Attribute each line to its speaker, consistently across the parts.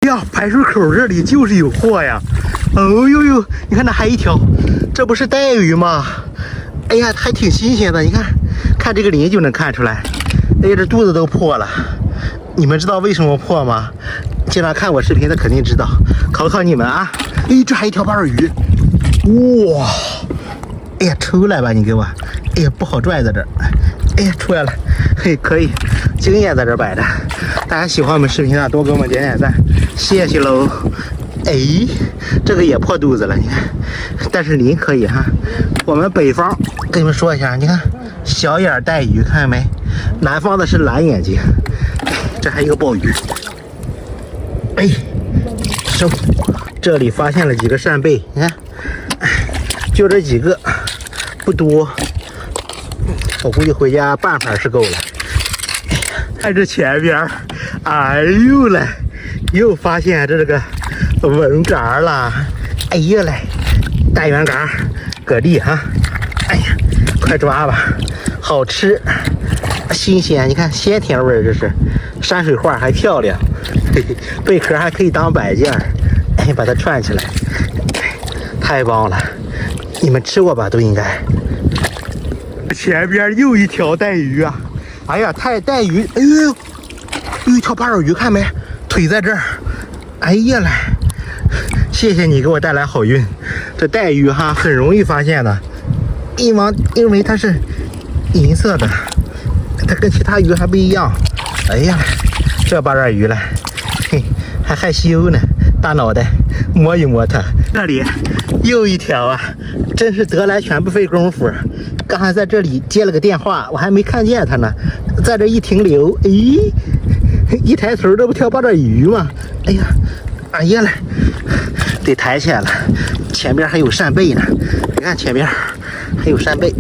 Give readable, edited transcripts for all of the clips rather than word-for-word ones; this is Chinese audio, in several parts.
Speaker 1: 呀，排水口这里就是有货呀！哦呦呦，你看那还一条，这不是带鱼吗？哎呀，还挺新鲜的，你看，看这个鳞就能看出来。哎呀，这肚子都破了。你们知道为什么破吗？经常看我视频的肯定知道，考考你们啊！哎，这还一条巴尔鱼，哇！哎呀，出来吧，你给我！哎呀，不好拽在这儿。哎呀，出来了，嘿，可以，经验在这摆着。大家喜欢我们视频啊，多给我们点点赞，谢谢喽。哎，这个也破肚子了，你看，但是鳞可以哈。我们北方跟你们说一下，你看小眼带鱼，看见没？南方的是蓝眼睛。这还有一个鲍鱼，哎，收。这里发现了几个扇贝，你看，就这几个，不多。我估计回家半盘是够了。看这前边，哎呦嘞，又发现这个文蛤了。哎呀嘞，大圆蛤，蛤蜊哈。哎呀，快抓吧，好吃，新鲜。你看鲜甜味儿，这是山水画还漂亮，嘿嘿，贝壳还可以当摆件。哎，把它串起来，太棒了！你们吃过吧？都应该。前边又一条带鱼啊！哎呀，带鱼！哎呦，又一条巴尔鱼，看没？腿在这儿。哎呀嘞，谢谢你给我带来好运。这带鱼哈很容易发现的，因为它是银色的，它跟其他鱼还不一样。哎呀，这巴尔鱼了，嘿，还害羞呢。大脑袋摸一摸它，这里又一条啊！真是得来全不费工夫。刚才在这里接了个电话，我还没看见它呢，在这一停留，咦，一抬头这不条巴掌鱼吗？哎呀，哎呀嘞，得抬起来了。前边还有扇贝呢，你看前边还有扇贝，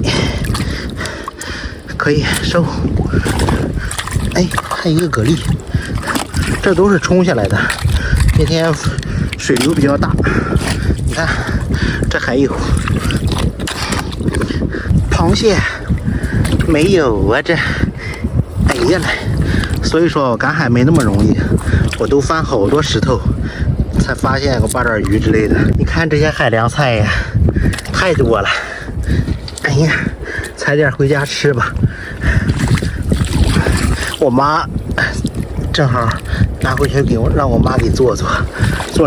Speaker 1: 可以收。哎，还有一个蛤蜊，这都是冲下来的。今天水流比较大，你看这还有螃蟹没有啊？这哎呀嘞，所以说我赶海没那么容易，我都翻好多石头才发现个八爪鱼之类的。你看这些海凉菜呀，太多了。哎呀，采点回家吃吧。我妈正好拿回去让我妈给做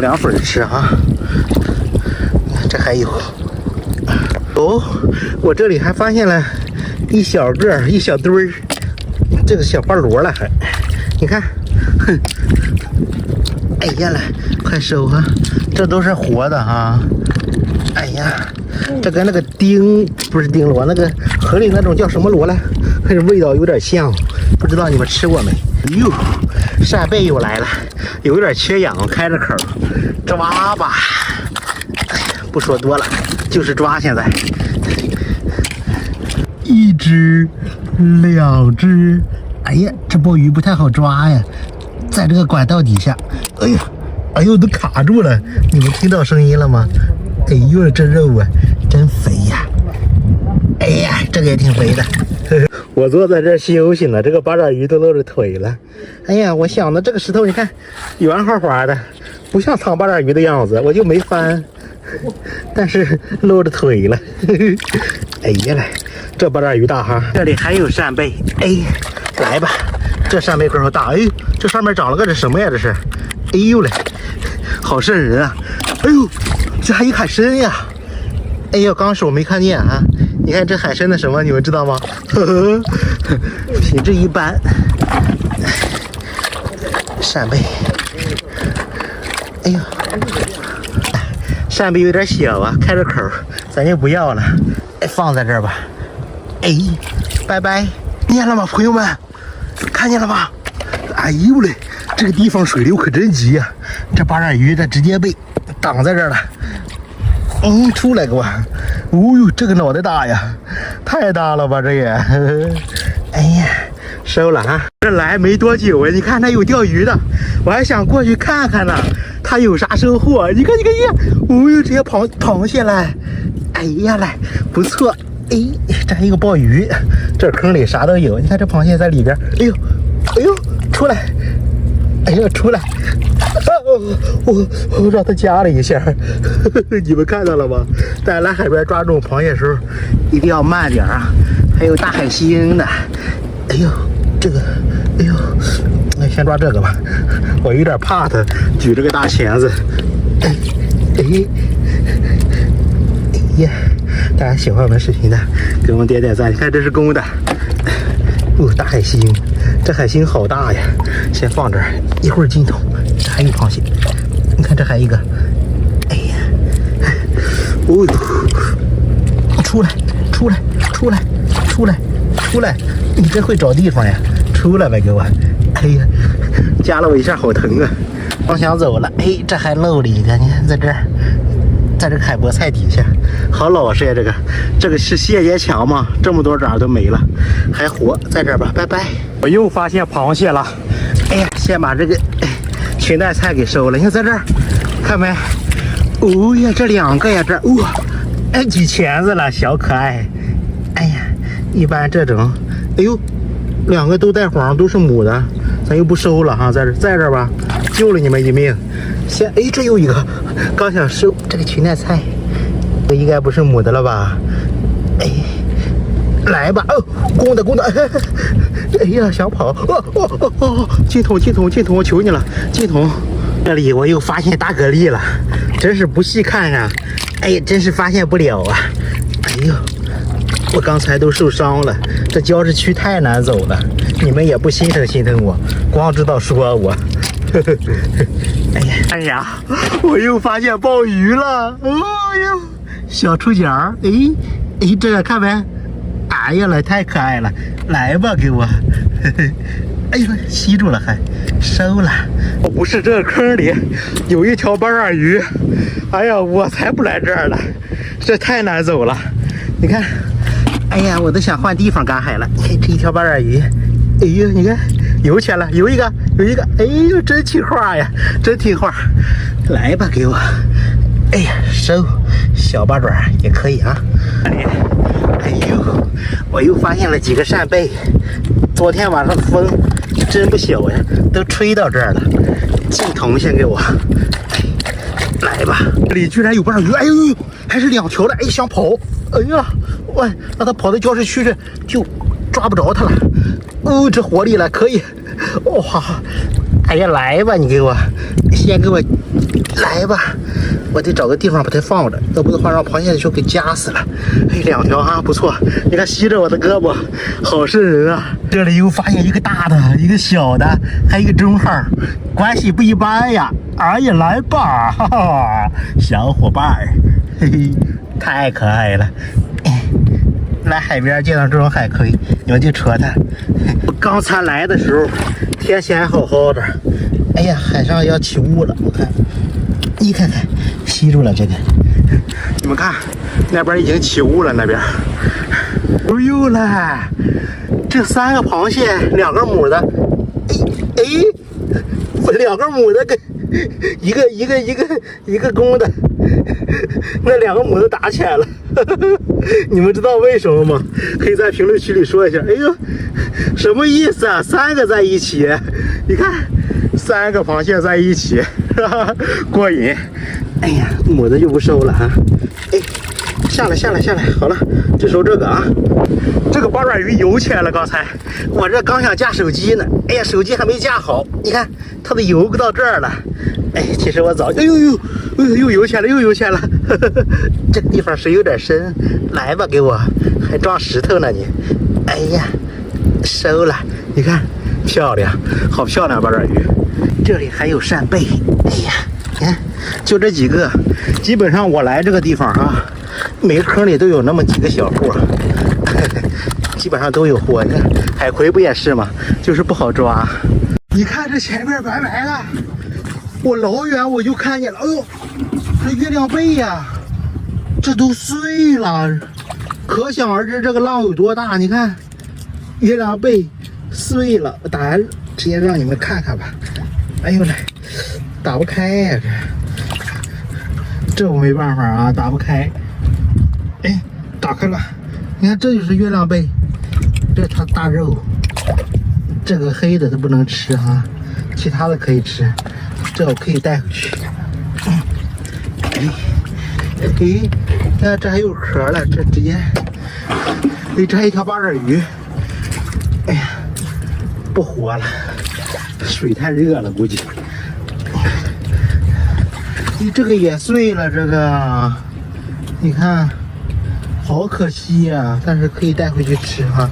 Speaker 1: 凉粉吃哈。这还有哦，我这里还发现了一小个一小堆儿，这个小花螺了还，你看，哼，哎呀来，快收啊！这都是活的哈。哎呀，这跟那个不是丁螺，那个河里那种叫什么螺来，味道有点像，不知道你们吃过没？哟，扇贝又来了，有点缺氧，开着口，抓吧！哎呀，不说多了，就是抓。现在一只两只，哎呀，这鲍鱼不太好抓呀，在这个管道底下，哎呀，哎呦，都卡住了，你们听到声音了吗？哎呦，这肉啊，真肥呀！哎呀，这个也挺肥的。我坐在这休息呢，这个八爪鱼都露着腿了。哎呀，我想的这个石头，你看圆滑滑的，不像藏八爪鱼的样子，我就没翻，但是露着腿了。哎呀来，这八爪鱼大哈，这里还有扇贝。哎，来吧，这扇贝块头大。哎，这上面长了个这什么呀？这是？哎呦嘞，好瘆人啊！哎呦，这还有海参呀！哎呦，刚手没看见啊。你看这海参的什么，你们知道吗？呵呵，品质一般。扇贝，哎呀，扇贝有点小啊，开着口，咱就不要了，放在这儿吧。哎，拜拜，见了吗，朋友们？看见了吧？哎呦嘞，这个地方水流可真急呀！这八爪鱼它直接被挡在这儿了。出来给我！哦呦，这个脑袋大呀，太大了吧这也！哎呀，收了啊！这来没多久啊，你看它有钓鱼的，我还想过去看看呢，它有啥收获？你看，哦呦，这些螃蟹来！哎呀来，不错！哎，这还有个鲍鱼，这坑里啥都有。你看这螃蟹在里边，哎呦，出来！哎呦，出来！我让它夹了一下，你们看到了吗？大家来海边抓这种螃蟹的时候，一定要慢点啊！还有大海星呢，哎呦，这个，哎呦，那先抓这个吧，我有点怕它举着个大钳子，哎呀！大家喜欢我们视频的，给我们点点赞。你看这是公的，大海星，这海星好大呀！先放这儿，一会儿进桶。这还有螃蟹，你看这还一个，哎呀，哦呦，出来！你真会找地方呀！出来呗，给我！哎呀，夹了我一下，好疼啊！刚想走了，哎，这还漏了一个，你看在这儿。在这海菠菜底下，好老实呀！这个是蟹叶墙吗？这么多爪都没了，还活在这儿吧？拜拜！我又发现螃蟹了。哎呀，先把这个裙带菜给收了。你看在这儿，看没？哦呀，这2个呀，这哇，哎，举钳子了，小可爱。哎呀，一般这种，哎呦，2个都带黄，都是母的，咱又不收了哈，在这儿吧，救了你们一命。先，哎，这又一个，刚想收这个裙带菜，这应该不是母的了吧？哎，来吧，哦，公的，哎呀，想跑，进桶，我求你了，进桶。这里我又发现大蛤蜊了，真是不细看啊，哎，真是发现不了啊，哎呦，我刚才都受伤了，这礁石区太难走了，你们也不心疼我，光知道说我。哎呀，我又发现鲍鱼了！哦呦，小触角，哎，这个看没？哎呀，太可爱了！来吧，给我！哎呦，吸住了还收了。我不是这个坑里有一条斑耳鱼，哎呀，我才不来这儿了，这太难走了。你看，哎呀，我都想换地方赶海了。你看这一条斑耳鱼，哎呦，你看。游起来了，有一个，哎呦，真听话呀，真听话，来吧，给我，哎呀，收，小八爪也可以啊，哎呦，我又发现了几个扇贝，昨天晚上的风真不小呀，都吹到这儿了，进桶先给我，来吧，这里居然有八爪鱼，哎呦，还是2条的，哎，想跑，哎呀，喂，让它跑到礁石区去，就抓不着它了。哦，这活力了，可以，哇！哎呀，来吧，你给我，先给我来吧，我得找个地方把它放着，要不的话让螃蟹就给夹死了。哎，2条啊，不错，你看吸着我的胳膊，好瘆人啊！这里又发现一个大的，一个小的，还有一个中号，关系不一般呀！哎呀，来吧，哈哈，小伙伴儿，嘿嘿，太可爱了。来海边见到这种海葵，你们就戳它。我刚才来的时候，天气还好好的。哎呀，海上要起雾了，我看，你看看，吸住了这个。你们看，那边已经起雾了，那边。哎呦嘞，这3个螃蟹，2个母的，哎，2个母的跟一个公的。那2个母的打起来了，你们知道为什么吗？可以在评论区里说一下。哎呦，什么意思啊？3个在一起，你看，3个螃蟹在一起，过瘾。哎呀，母的就不收了啊！哎，下来，好了，就收这个啊。这个八爪鱼游起来了，刚才我这刚想架手机呢，哎呀，手机还没架好，你看它都游到这儿了。哎，其实我早，哎呦，又游起来了，这个地方水有点深，来吧，给我，还撞石头呢你。哎呀，收了，你看，漂亮，好漂亮八爪鱼。这里还有扇贝，哎呀，你看，就这几个，基本上我来这个地方啊，每个坑里都有那么几个小货。基本上都有货，你看海葵不也是吗？就是不好抓。你看这前面白白的，我老远我就看见了，哎呦，这月亮贝呀，这都碎了，可想而知这个浪有多大。你看，月亮贝碎了，我直接让你们看看吧。哎呦嘞，打不开呀，这我没办法啊，打不开。哎，打开了，你看这就是月亮贝。这它大肉，这个黑的它不能吃哈，其他的可以吃。这我可以带回去。哎，看这还有壳了，这直接，这还一条八爪鱼。哎呀，不活了，水太热了，估计。这个也碎了，这个，你看，好可惜呀、但是可以带回去吃哈。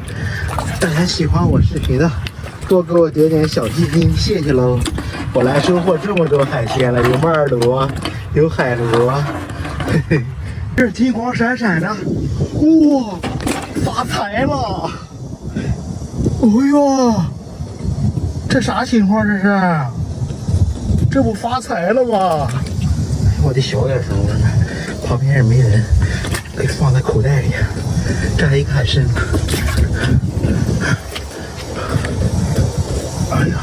Speaker 1: 大家喜欢我视频的，多给我点小心心，谢谢喽。我来收获这么多海鲜了，有马尔罗，有海螺，嘿嘿，这是金光闪闪的，哇，发财了！哎呦，这啥情况这是？这不发财了吗？我得小点声，旁边也没人，可以放在口袋里。这还一个海参。哎呀，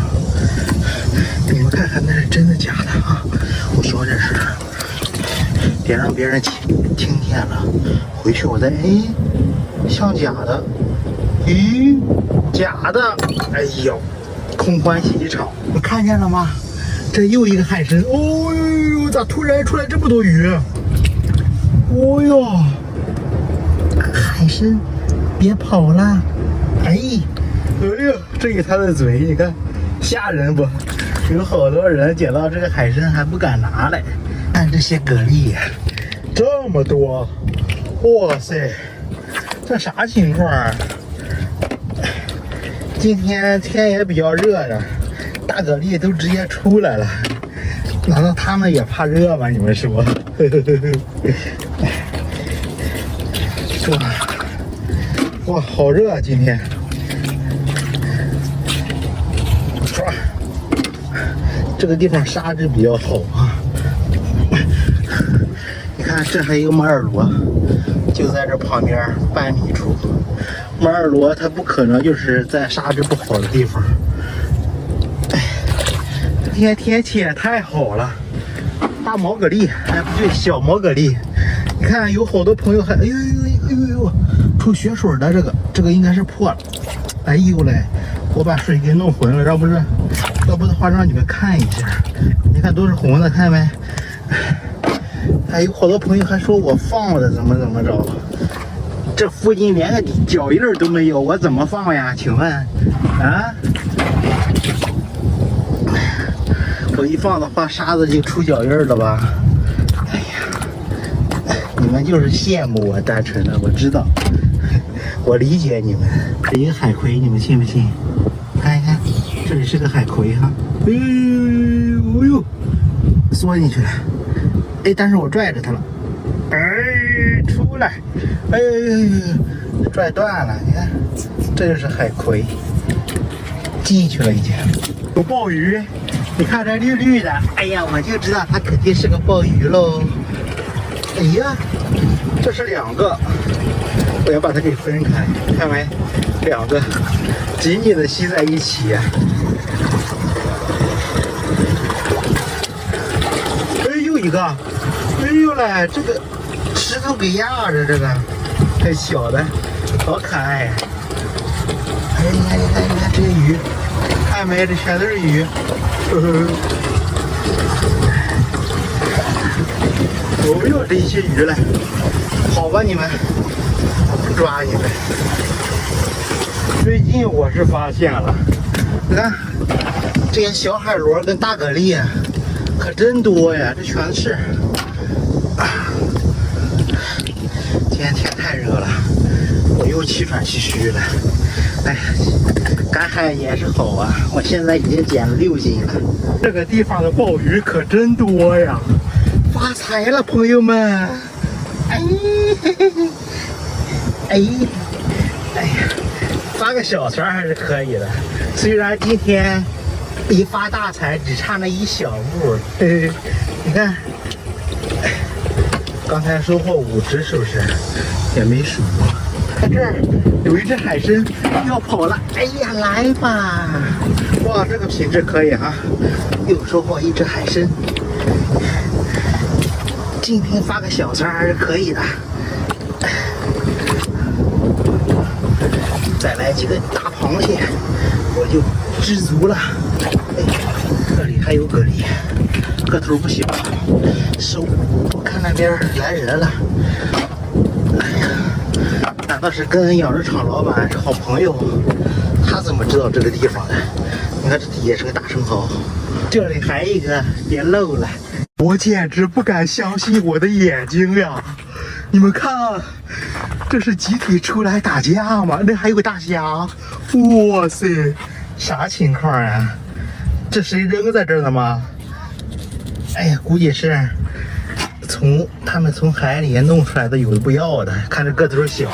Speaker 1: 你们看看那是真的假的啊？我说这是，别让别人听见了，回去我再像假的，假的，哎呦，空欢喜一场。你看见了吗？这又一个海参，哦呦，咋突然出来这么多鱼？哦呦，海参，别跑了！哎呦，这一它的嘴，你看，吓人不？有好多人捡到这个海参还不敢拿来。看这些蛤蜊，这么多，哇塞，这啥情况啊？今天天也比较热的。大蛤蜊都直接出来了，难道他们也怕热吗？你们说？哇，好热啊！今天，抓，这个地方沙质比较好啊。你看，这还有一个马尔罗，就在这旁边半米处。马尔罗它不可能就是在沙质不好的地方。今天天气也太好了，大毛蛤蜊，哎不对，小毛蛤蜊。你看有好多朋友还，哎呦，出血水的这个应该是破了。哎呦嘞，我把水给弄浑了，要不的话让你们看一下。你看都是红的，看见没？还有好多朋友还说我放了的怎么着，这附近连个脚印都没有，我怎么放呀？请问，啊？我一放的话，沙子就出脚印了吧？哎呀，你们就是羡慕我，单纯的，我知道，我理解你们。这一个海葵，你们信不信？看一看，这里是个海葵哈。哎呦，缩进去了。哎，但是我拽着它了。哎，出来！哎，拽断了。你看，这就是海葵，进去了已经。有鲍鱼。你看这绿绿的，哎呀，我就知道它肯定是个鲍鱼喽。哎呀，这是两个，我要把它给分开，看没？两个紧紧的吸在一起。哎，又一个，哎呦嘞，这个石头给压着，这个这小的，好可爱。哎，你看这些鱼，看没？这全都是鱼。哦呦，这一些鱼了，好吧你们，抓你们。最近我是发现了，你看这些小海螺跟大蛤蜊可真多呀，这全是。今天天太热了，我又气喘吁吁了。哎呀，赶海也是好啊！我现在已经减了6斤了。这个地方的鲍鱼可真多呀，发财了，朋友们！哎，哎呀，发个小财还是可以的。虽然今天离发大财只差那一小步，嘿嘿，你看，刚才收获5只，是不是？也没数。看这儿有一只海参要跑了，哎呀，来吧！哇，这个品质可以哈，又收获1只海参。今天发个小财还是可以的。再来几个大螃蟹，我就知足了。哎，这里还有蛤蜊。个头不小。收，我看那边来人了。哎呀，难道是跟养殖场老板是好朋友？他怎么知道这个地方的？你看这底下是个大生蚝，这里还一个，别漏了。我简直不敢相信我的眼睛呀！你们看，这是集体出来打架吗？那还有个大虾，哇塞，啥情况啊？这谁扔在这儿的吗？哎呀，估计是他们从海里弄出来的，有的不要的，看这个头小，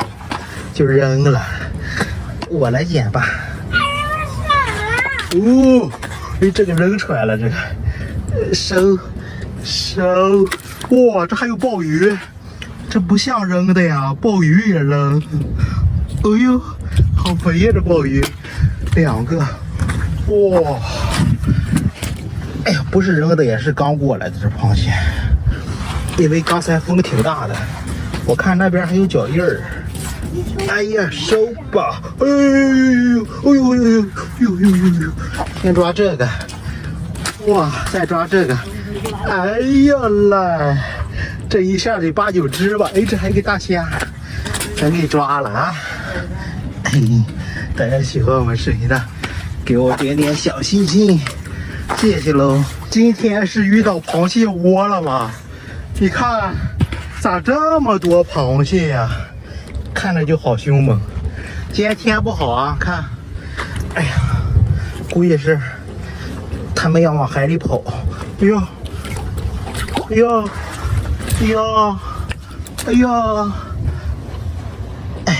Speaker 1: 就扔了。我来捡吧。哦，哎，这个扔出来了，这个收，哇，这还有鲍鱼。这不像扔的呀，鲍鱼也扔。哎呦，好肥呀，这鲍鱼，2个。哇，哎呀，不是扔的，也是刚过来的这螃蟹。因为刚才风挺大的，我看那边还有脚印儿。哎呀，收吧！哎呦！先抓这个。哇，再抓这个。哎呀嘞！这一下得8、9只吧？哎，这还有个大虾，咱给抓了啊！哎，大家喜欢我们视频的，给我点点小心心，谢谢喽！今天是遇到螃蟹窝了吗？你看，咋这么多螃蟹呀？看着就好凶猛。今天天不好啊，看，哎呀，估计是他们要往海里跑。哎呦，哎呦！哎呀！哎，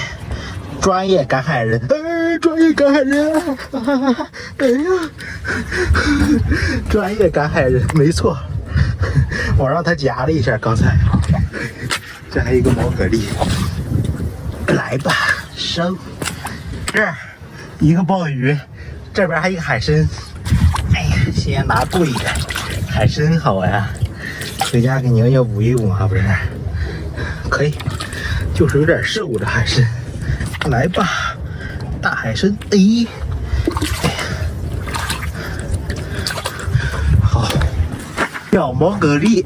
Speaker 1: 专业赶海人，哎，专业赶海人，哎呀，专业赶海人，没错，我让他夹了一下，刚才，这还有一个毛蛤蜊，来吧，收，这儿一个鲍鱼，这边还有一个海参，哎呀，先拿贵的，海参好呀。回家给娘娘补一补嘛，不是？可以，就是有点瘦的海参。来吧，大海参，哎，好，小毛蛤蜊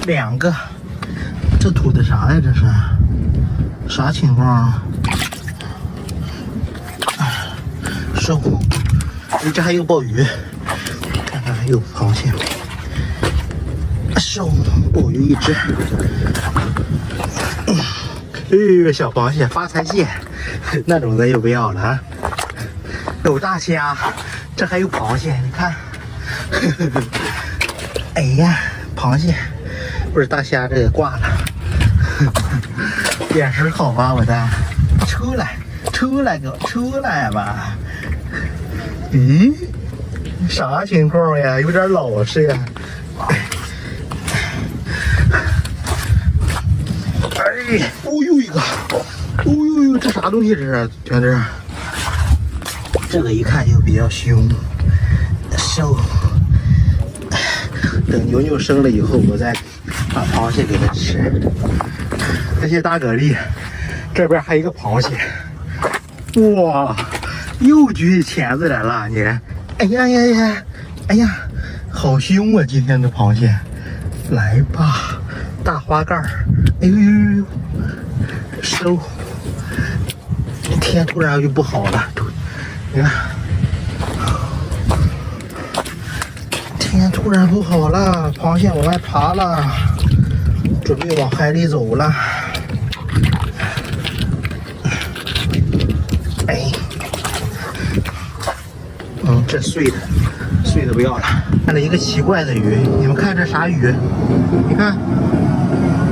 Speaker 1: 2个，这吐的啥呀？这是啥情况？收，哎，这还有鲍鱼，看看还有螃蟹没？收，鲍鱼1只。哎，小螃蟹，发财蟹，那种咱就不要了啊。有大虾，这还有螃蟹，你看。哎呀，螃蟹，不是大虾，这也挂了。眼神好吧，我的，出来，给我出来吧。咦，啥情况呀？有点老实呀。哎，哦呦一个，哦呦，这啥东西这是？全这，这个一看就比较凶，收。等牛牛生了以后，我再把螃蟹给它吃。这些大蛤蜊，这边还有一个螃蟹，哇，又举起钳子来了你！哎呀，好凶啊！今天的螃蟹，来吧，大花盖儿。哎呦，收！天突然就不好了，你看，天突然不好了，螃蟹往外爬了，准备往海里走了。哎，这碎的不要了。看了一个奇怪的鱼，你们看这啥鱼？你看。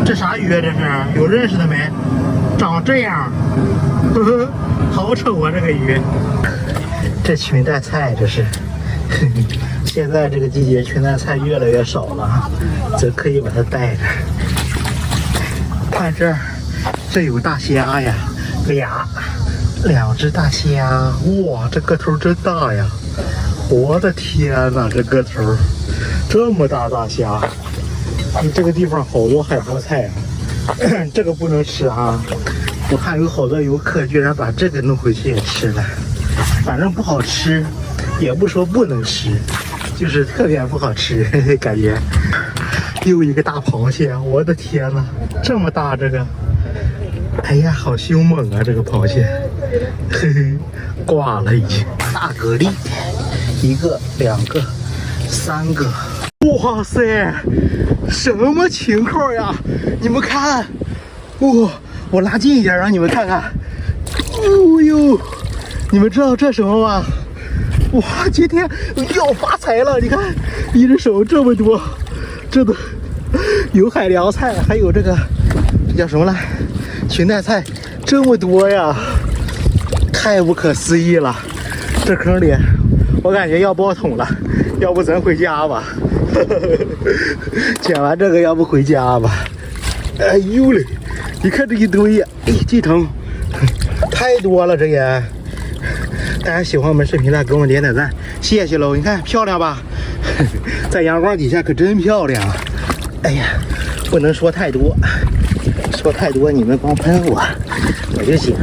Speaker 1: 这啥鱼啊？这是有认识的没？长这样，呵呵，好丑啊！这个鱼，这裙带菜这是。现在这个季节裙带菜越来越少了，咱可以把它带着。看这儿，这有大虾呀，2只大虾，哇，这个头真大呀！我的天哪，这个头，这么大虾！这个地方好多海菠菜啊，这个不能吃啊！我看有好多游客居然把这个弄回去也吃了，反正不好吃，也不说不能吃，就是特别不好吃，感觉。又一个大螃蟹，我的天呐，这么大这个！哎呀，好凶猛啊，这个螃蟹，嘿嘿，挂了已经。大蛤蜊，1个、2个、3个，哇塞，什么情况呀？你们看，哇，我拉近一点让你们看看。哦呦，你们知道这什么吗？哇，今天要发财了！你看，一只手这么多，真的有海凉菜，还有这叫什么来？裙带菜，这么多呀，太不可思议了！这坑里，我感觉要爆桶了，要不咱回家吧？捡完这个，要不回家吧？哎呦嘞，你看这一堆呀，哎，这头太多了，这也。大家喜欢我们视频的，给我们点点赞，谢谢喽！你看漂亮吧？在阳光底下可真漂亮。哎呀，不能说太多，说太多你们光喷我就行。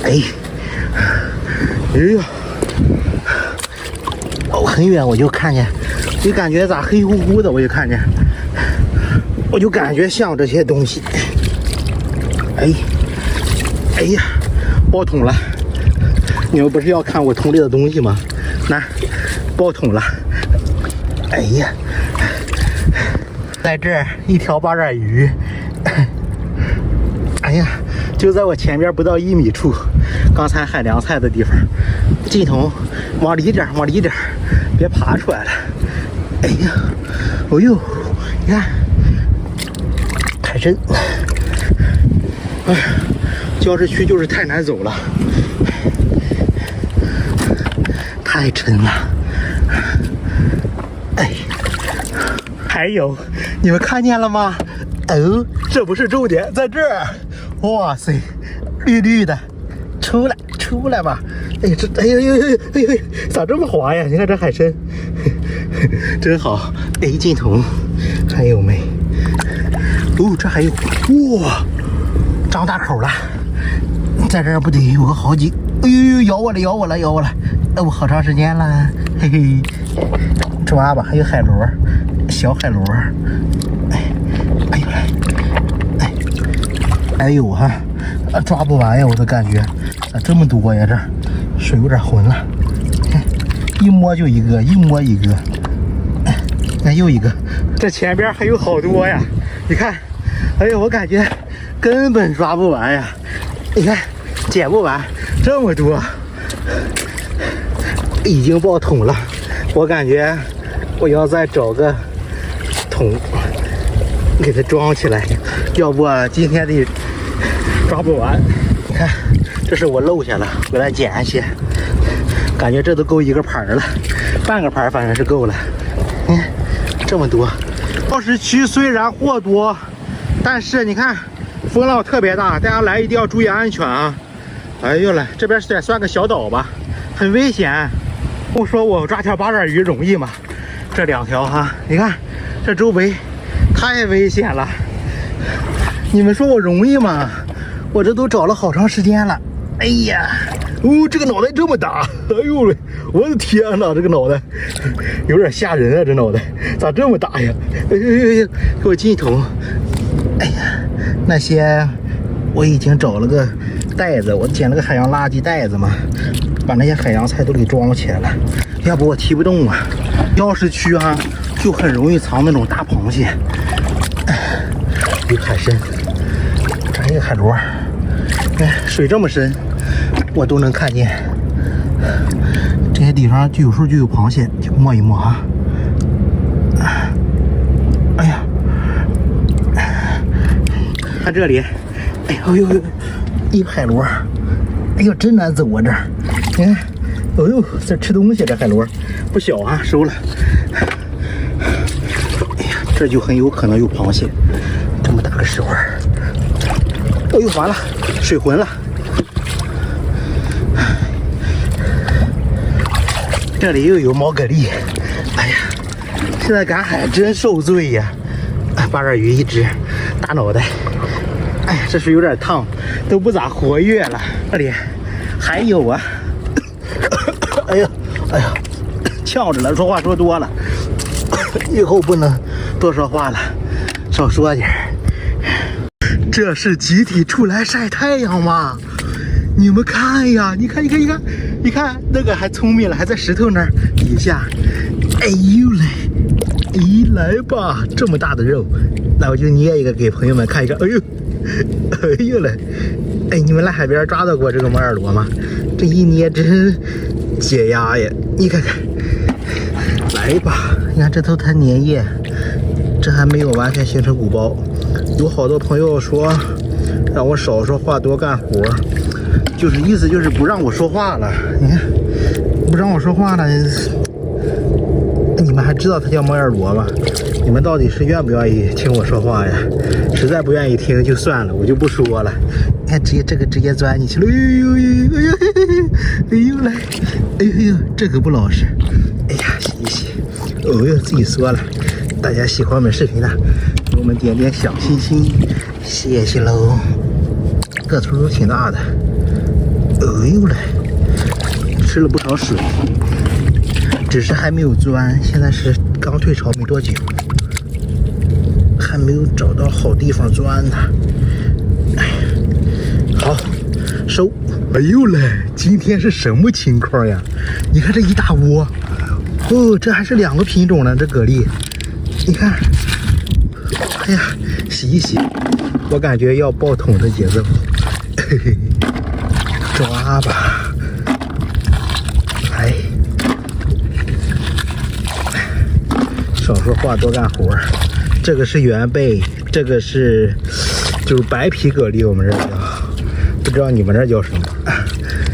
Speaker 1: 哎呀，哦，很远我就看见，就感觉咋黑乎乎的，我就看见，我就感觉像这些东西。哎呀，爆桶了！你们不是要看我桶里的东西吗？那爆桶了！哎呀，在这儿一条八爪鱼，哎呀，就在我前边不到1米处，刚才海凉菜的地方。镜头往里点，往里点，别爬出来了。哎呀，哦呦，你看，太深。哎呀，礁石区就是太难走了。太沉了，哎，还有，你们看见了吗？哦，这不是重点，在这儿，哇塞，绿绿的，出来吧！哎，这，哎呦，咋这么滑呀？你看这海参，真好。哎，镜头还有没？哦，这还有，哇，张大口了，在这儿不得有个好几。哎呦，咬我了！哎，我好长时间了，嘿嘿，抓吧，还有海螺，小海螺，哎呦哈，抓不完呀，我都感觉，咋这么多呀？这水有点浑了，看，一摸就一个，哎，又一个，这前边还有好多呀，你看，哎呦，我感觉根本抓不完呀，你看，捡不完，这么多。已经爆桶了，我感觉我要再找个桶给它装起来，要不今天得抓不完。你看，这是我漏下了，回来捡一些，感觉这都够1个盘了，半个盘反正是够了。你看这么多，礁石区虽然货多，但是你看风浪特别大，大家来一定要注意安全啊！哎呦嘞，这边也算个小岛吧，很危险。不说我抓条八爪鱼容易吗？这2条哈，你看这周围太危险了。你们说我容易吗？我这都找了好长时间了。哎呀，哦，这个脑袋这么大，哎呦喂，我的天哪，这个脑袋有点吓人啊！这脑袋咋这么大呀？哎呀，给我镜头。哎呀，那些我已经找了个袋子，我捡了个海洋垃圾袋子嘛。把那些海洋菜都给装起来了，要不我提不动啊。礁石区啊，就很容易藏那种大螃蟹，有海参，这还有海螺。哎，水这么深，我都能看见。这些地方就有时候就有螃蟹，就摸一摸啊。哎呀，看这里，哎呦，一海螺，哎呦，真难走啊这儿。你看，哦呦，在吃东西，这海螺不小啊，收了。哎呀，这就很有可能有螃蟹，这么大个石块。哦呦，完了，水浑了。这里又有毛蛤蜊。哎呀，现在赶海真受罪呀！八爪鱼一只，大脑袋。哎呀，这水有点烫，都不咋活跃了。这里还有啊。哎呀，呛着了，说话说多了，以后不能多说话了，少说点。这是集体出来晒太阳吗？你们看呀，你看，你看那个还聪明了，还在石头那儿底下。哎呦嘞，咦，来吧，这么大的肉，那我就捏一个给朋友们看一看。哎呦，哎呦嘞，哎，你们来海边抓到过这个摩尔罗吗？这一捏真解压呀！你看看，来吧，你看这都它粘液，这还没有完全形成鼓包。有好多朋友说让我少说话多干活，就是意思就是不让我说话了。你看，不让我说话了，你们还知道它叫摩尔罗吗？你们到底是愿不愿意听我说话呀？实在不愿意听就算了，我就不说了。你看，直接钻进去了。哎呦来，哎呦，这可不老实。哎呀，洗一洗。哦哟，自己说了。大家喜欢我们视频的，给我们点点小心心，谢谢喽。个头都挺大的。哎呦嘞，吃了不少水，只是还没有钻。现在是刚退潮没多久，还没有找到好地方钻呢。哎，好，收。哎呦嘞，今天是什么情况呀？你看这一大窝，哦，这还是2个品种呢，这蛤蜊。你看，哎呀，洗一洗，我感觉要爆桶的节奏。嘿嘿，抓吧，来，少说话多干活。这个是原贝，这个是就是白皮蛤蜊，我们这叫，不知道你们这叫什么？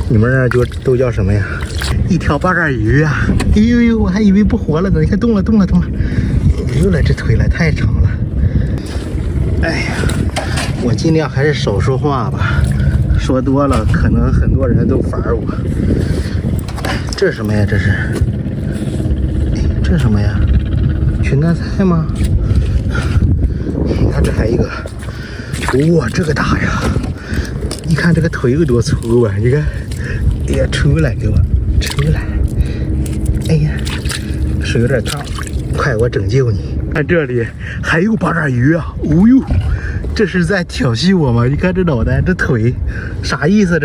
Speaker 1: 你们那就都叫什么呀？一条八爪鱼啊！哎呦呦，我还以为不活了呢，你看动了。又来这腿来太长了。哎呀，我尽量还是少说话吧，说多了可能很多人都烦我。这是什么呀？这是？这是什么呀？裙干菜吗？你看这还一个，哇，这个大呀！你看这个腿有多粗啊！你看，哎呀，出来给我出来！哎呀，水有点烫。快，我拯救你！看这里还有八爪鱼啊！哦呦，这是在调戏我吗？你看这脑袋，这腿，啥意思？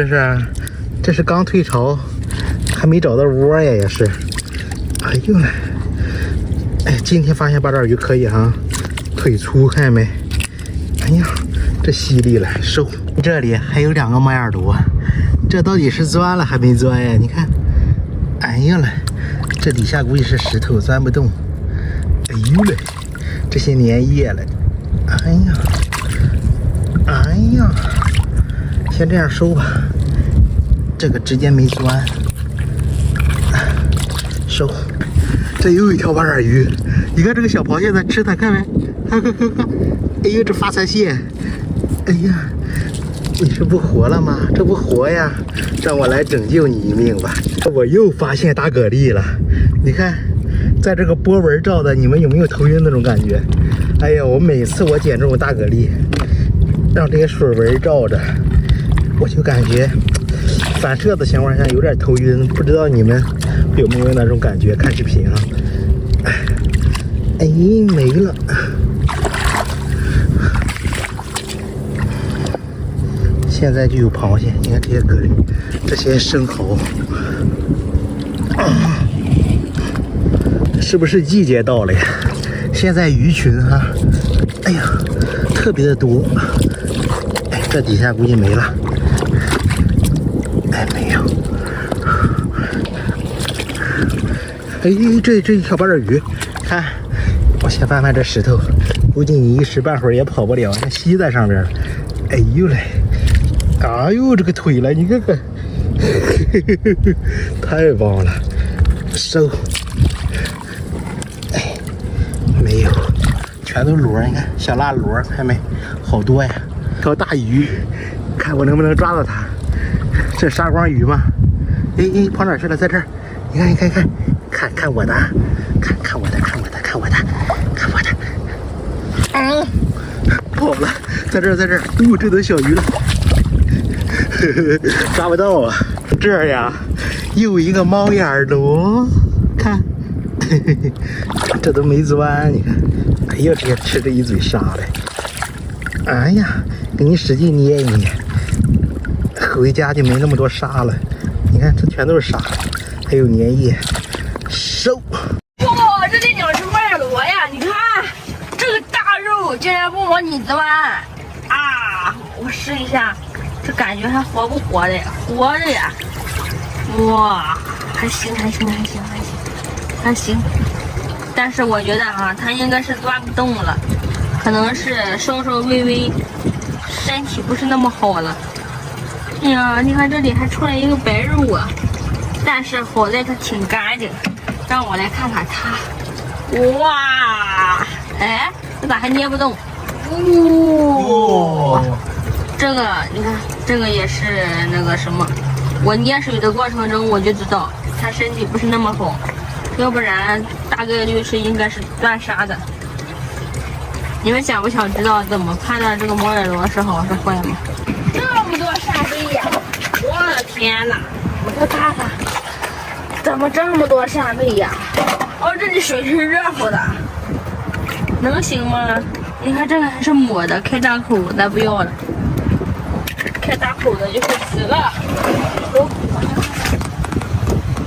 Speaker 1: 这是刚退潮，还没找到窝呀，也是。哎呦嘞！哎，今天发现八爪鱼可以哈，腿粗，看见没？哎呀，这犀利了，收！这里还有2个摩尔罗，这到底是钻了还没钻呀？你看，哎呀嘞，这底下估计是石头，钻不动。哎呦嘞，这些粘液嘞，哎呀，先这样收吧。这个直接没钻，收。这又一条八爪鱼，你看这个小螃蟹在吃它，看没？看，哎呦，这发财蟹，哎呀，你是不活了吗？这不活呀，让我来拯救你一命吧。我又发现大蛤蜊了，你看。在这个波纹照的，你们有没有头晕那种感觉？哎呀，我每次我捡这种大蛤蜊，让这些水纹照着，我就感觉反射的情况下有点头晕，不知道你们有没有那种感觉？看视频啊，哎，没了。现在就有螃蟹，你看这些蛤蜊，这些生蚝。是不是季节到了呀？现在鱼群哈，哎呀，特别的多。哎，这底下估计没了。哎，没有。哎，这一条八爪鱼，看，我先翻翻这石头，估计你一时半会儿也跑不了，那吸在上边了。哎呦嘞，哎呦这个腿了，你看看，太棒了，收。没有，全都螺，你看小辣螺，看没？好多呀！条大鱼，看我能不能抓到它。这沙光鱼吗？哎，跑哪去了？在这儿，你看，看我的，看我的，啊！跑了，在这儿，哦，这都小鱼了，抓不到啊！这儿呀，又一个猫眼螺，看这都没钻，你看，哎呦，这也吃着一嘴沙嘞。哎呀，给你使劲捏一捏，回家就没那么多沙了。你看，这全都是沙，还有粘液。收。
Speaker 2: 哇，这得鸟是外螺呀！你看，这个大肉竟然不往里钻啊！我试一下，这感觉还活不活的呀？活的呀！哇，还行。但是我觉得啊，它应该是钻不动了，可能是稍微身体不是那么好了。哎呀，你看这里还出来一个白肉啊！但是好在它挺干净。让我来看看它。哇，哎，这咋还捏不动？这个你看，这个也是那个什么，我捏水的过程中我就知道它身体不是那么好，要不然大概率应该是钻沙的。你们想不想知道怎么判断这个摩尔螺是好是坏吗？这么多沙贝呀！我的天哪！我再看看，怎么这么多沙贝呀？哦，这里水是热乎的，能行吗？你看这个还是抹的，开大口的不要了，开大口的就会死了。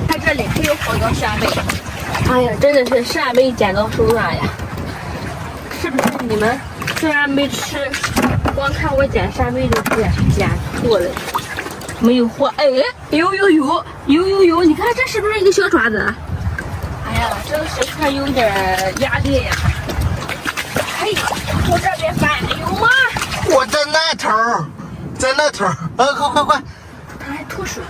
Speaker 2: 看这里还有好多沙贝，哎呀，真的是扇贝捡到手软呀！是不是你们虽然没吃，光看我捡扇贝就捡错了？没有货，哎，有，你看这是不是一个小爪子？哎呀，这个水块有点压力呀！哎，我这边翻有吗？
Speaker 1: 我在那头，在那头，快！
Speaker 2: 它还脱水了，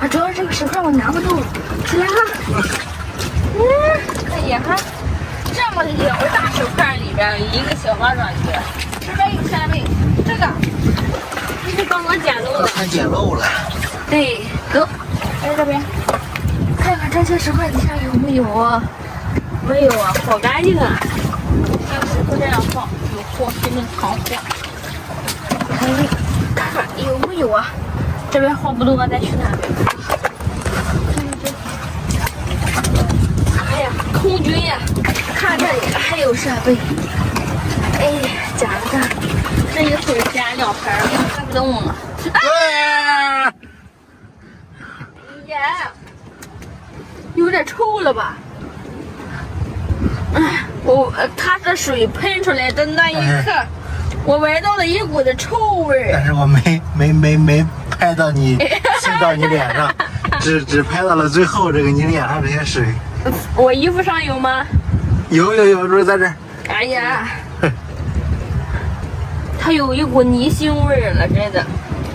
Speaker 2: 啊，主要是这个石块我拿不动，起来哈！哎呀哈，这么2个大石块里边有一个小八爪鱼，这边有扇贝，这个是刚刚捡漏的，
Speaker 1: 看捡漏了。
Speaker 2: 对，走，来这边。看看这些石块底下有没有啊？没有啊，好干净啊！这个石头这样放，有货就能藏货。看看有没有啊？这边货不多，再去那边。哎呀，空军呀！看这里还有扇贝。哎，捡了它，这一会儿捡2盘，看不动了。哎呀！有点臭了吧？哎，它这水喷出来的那一刻，我闻到了一股子臭味。
Speaker 1: 但是我没拍到你，亲到你脸上，只拍到了最后这个你脸上这些水。
Speaker 2: 我衣服上有吗？
Speaker 1: 有，不是在这儿。
Speaker 2: 哎呀，它有一股泥腥味了，真的。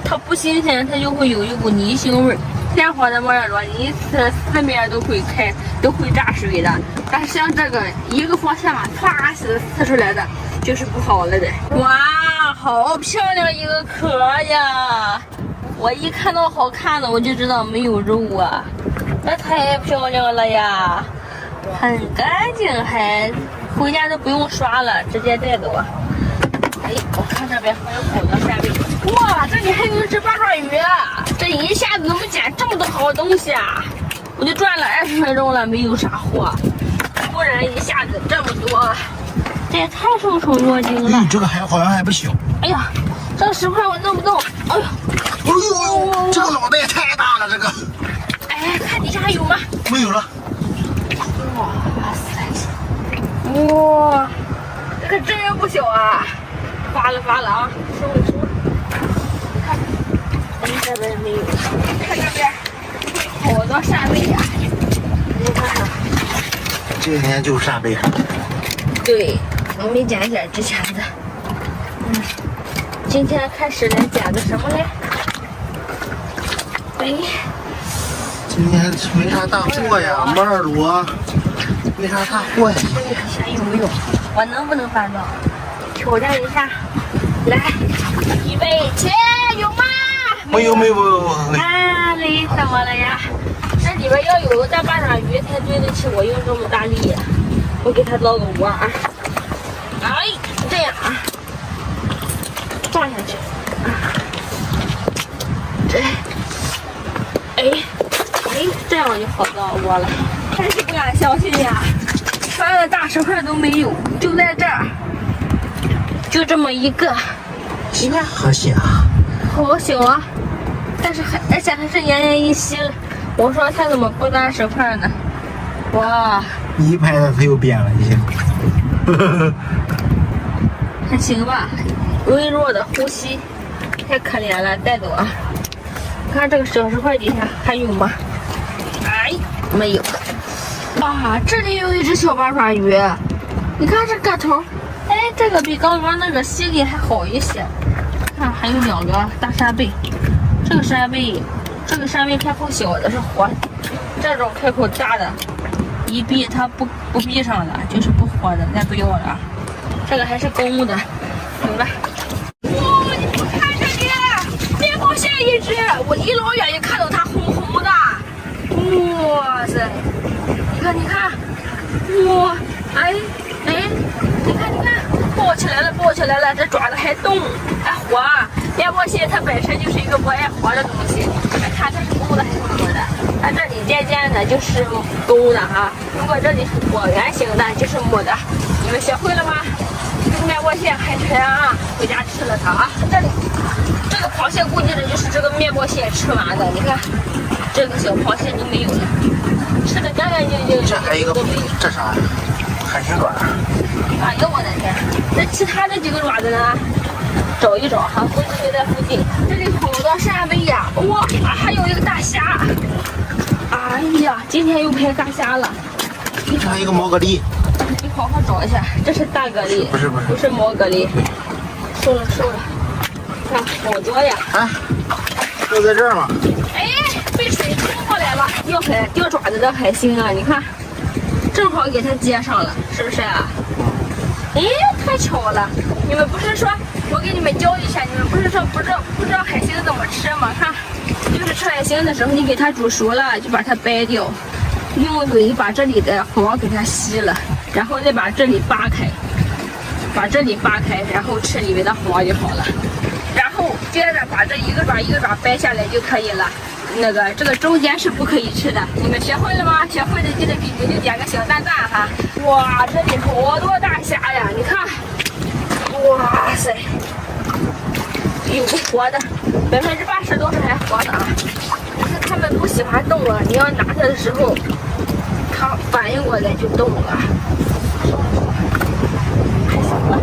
Speaker 2: 它不新鲜，它就会有一股泥腥味。鲜活的摩尔螺，你四面都会炸水的，但是像这个一个方向唰刺出来的，就是不好了的。哇，好漂亮一个壳呀！我一看到好看的，我就知道没有肉啊，那太漂亮了呀，很干净，还回家都不用刷了，直接带走啊。哎，我看这边还有好多扇贝。哇，这里还有一只八爪鱼啊！这一下子怎么捡这么多好东西啊？我就转了20分钟了，没有啥货，突然一下子这么多，这也太受宠若惊了。
Speaker 1: 这个好像还不小。
Speaker 2: 哎呀，这个石块我弄不动。哎呦，
Speaker 1: 这个脑袋也太大了，这个。
Speaker 2: 哎，看底下还有吗？
Speaker 1: 没有了。
Speaker 2: 哇塞！哇，这可真不小啊！发了啊！收一收。看，这边没有。看这边，好多扇贝呀！你看看。
Speaker 1: 今天就扇贝。
Speaker 2: 对，我没捡之前的。今天开始来捡的什么嘞？哎，
Speaker 1: 今天没啥大货呀，摩尔螺没啥大货呀。
Speaker 2: 这个底下有没有？我能不能翻到？挑战一下，来，预备起，有吗？
Speaker 1: 没有。
Speaker 2: 啊，累死我了呀！这里边要有个大八爪鱼才对得起我用这么大力呀！我给它捞个窝啊！哎，这样啊，放下去。这样就好捞窝了。还是不敢相信呀，3个大石块都没有，就在这儿，就这么一个。
Speaker 1: 你看好小，
Speaker 2: 好小啊！但是而且还是奄奄一息了。我说它怎么不大石块呢？哇！
Speaker 1: 你一拍它，它又变了，你信？
Speaker 2: 还行吧，微弱的呼吸，太可怜了，带走啊！看这个小石块底下还有吗？哎，没有。啊，这里有一只小八爪鱼，你看这个头，哎，这个比刚刚那个犀利还好一些。看，还有2个大扇贝，这个扇贝开口小的是活的，这种开口大的，一闭它不闭上了，就是不活的，再不要了啊。这个还是公的，走吧。哇，你们看这里，面包蟹一只，我离老远就看到它红红的。哇塞，你看，哇，哎，你看，抱起来了，这爪子还动，还活。面包蟹它本身就是一个不爱活的东西，看它是公的还是母的。它这里尖尖的就是公的哈，如果这里是椭圆形的，就是母的。你们学会了吗？这个面包蟹海豚啊，回家吃了它啊。这个螃蟹估计这就是这个面包蟹吃完的。你看，这个小螃蟹都没有了，吃的干干净净。
Speaker 1: 这还有一个，这啥？海星爪。
Speaker 2: 哎呦我的天！那其他的几个爪子呢？找一找哈，估计就在附近。这里好多扇贝呀！哇，还有一个大虾。哎呀，今天又拍大虾了。
Speaker 1: 这还有一个毛蛤蜊。
Speaker 2: 你好好找一下，这是大蛤蜊，不是毛蛤蜊。收了，看好多呀！
Speaker 1: 啊，就在这儿吗？
Speaker 2: 哎，被水冲过来了，掉爪子的海星啊！你看，正好给它接上了，是不是啊？哎，太巧了！你们不是说我给你们教一下，你们不是说不知道海星怎么吃吗？看，就是吃海星的时候，你给它煮熟了，就把它掰掉，用嘴把这里的黄给它吸了，然后再把这里扒开，然后吃里面的黄就好了。然后接着把这一个爪掰下来就可以了。这个中间是不可以吃的，你们学会了吗？学会的记得给牛牛点个小赞赞哈！哇，这里好多大虾呀！你看，哇塞，有个活的，80%都是还活的啊！但是它们不喜欢动了，你要拿它的时候，它反应过来就动了。还行吧。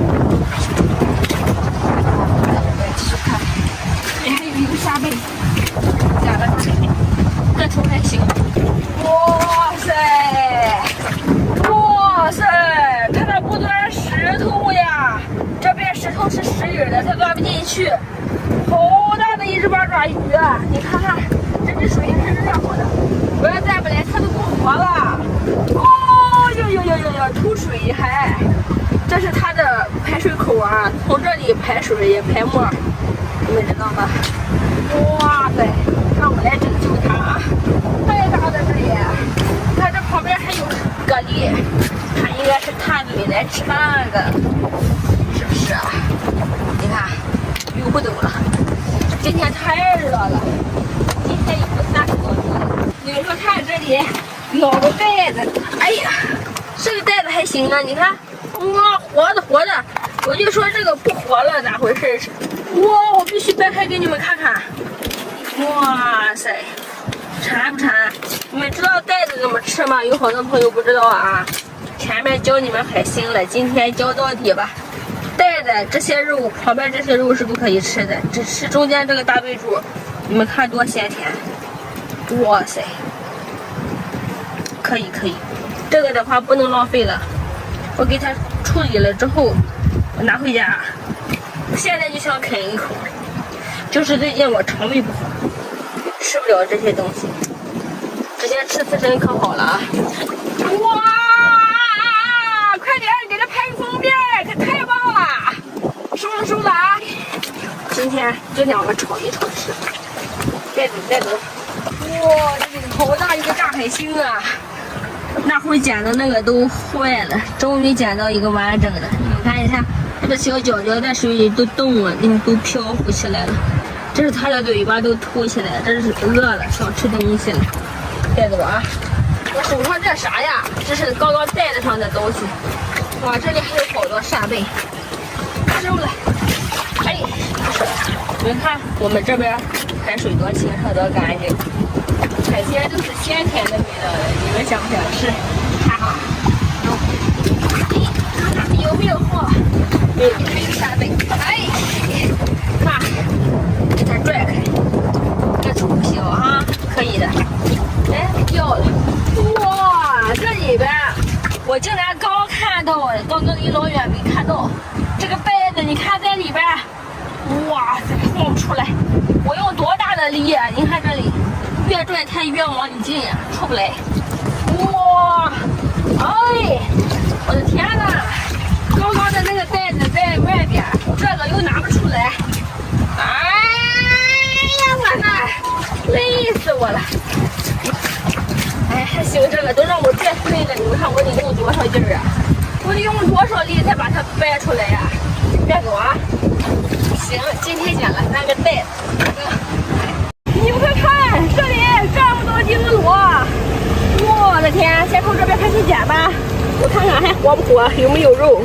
Speaker 2: 继续看，这里还有一个虾贝。这头还行，哇塞，它咋不钻石头呀？这边石头是实影的，它钻不进去。好大的一只八爪鱼啊！你看看，这只水还是热乎的，我要再不来，它都不活了。哦呦，吐水还，这是它的排水口啊，从这里排水也排沫，你们知道吗？哇塞！让我来拯救它啊！太大了这里，看这旁边还有蛤蜊，它应该是探嘴来吃饭的，是不是啊？你看，游不走了。今天太热了，今天有30多度。你们说看这里有个袋子，哎呀，这个袋子还行啊，你看，哇，活的，我就说这个不活了，咋回事？哇，我必须掰开给你们看看。哇塞，馋不馋？你们知道袋子怎么吃吗？有好多朋友不知道啊。前面教你们海星了，今天教到底吧。袋子这些肉，旁边这些肉是不可以吃的，只吃中间这个大贝柱。你们看多鲜甜！哇塞，可以，这个的话不能浪费了。我给它处理了之后，我拿回家，现在就想啃一口。就是最近我肠胃不好，吃不了这些东西，直接吃刺身可好了啊！哇，快点给它拍个封面，可太棒了！收了啊！今天这2个炒一炒吃，带走。哇，这里好大一个大海星啊！那会儿捡的那个都坏了，终于捡到一个完整的。你们看一下，这个小脚脚在水里都动了，都漂浮起来了。这是它的嘴巴都凸起来，这是饿了，想吃东西了。带走啊！我手上这啥呀？这是刚刚带的上的东西。哇，这里还有好多扇贝，收了。哎，你们看我们这边海水多清澈多干净，海鲜都是鲜甜的味道的，你们想不想吃？看哈，有没有货？有扇贝。哎，看，给它拽开，这处不小哈，可以的。哎，掉了。哇，这里边我竟然刚看到，刚刚离老远没看到这个贝子，你看在里边，哇塞，放不出来。我用多大的力啊？你看这里，越拽它越往里进呀，出不来。哇，哎，我的天哪！刚刚的那个袋子在外边，这个又拿不出来。哎呀，我那累死我了。哎，还行，这个都让我拽出来了。你们看我得用多少劲儿啊？我得用多少力才把它掰出来呀？别走啊！行，今天捡了3个袋子。你们快看，这里这么多金丝螺！我的天，先从这边开始捡吧。我看看还活不活，有没有肉？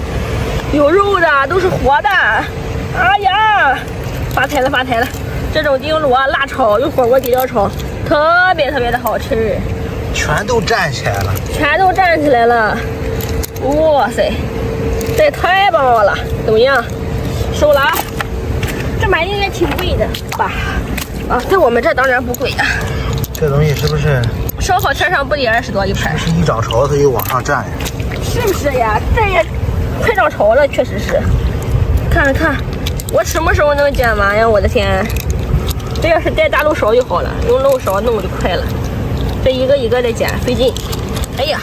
Speaker 2: 有肉的，都是活的。哎呀，发财了发财了！这种金螺辣炒用火锅底料炒，特别的好吃。
Speaker 1: 全都站起来了，
Speaker 2: 全都站起来了！哇塞，这也太棒了！怎么样？收了啊！这买应该挺贵的吧？啊，在我们这当然不贵啊。
Speaker 1: 这东西是不是
Speaker 2: 烧烤车上不得20多一盘？
Speaker 1: 是一涨潮它就往上站呀？
Speaker 2: 是不是呀？这也快涨潮了，确实是。看看，我什么时候能捡完呀？我的天！这要是带大漏勺就好了，用漏勺弄就快了。这一个一个的捡费劲。哎呀，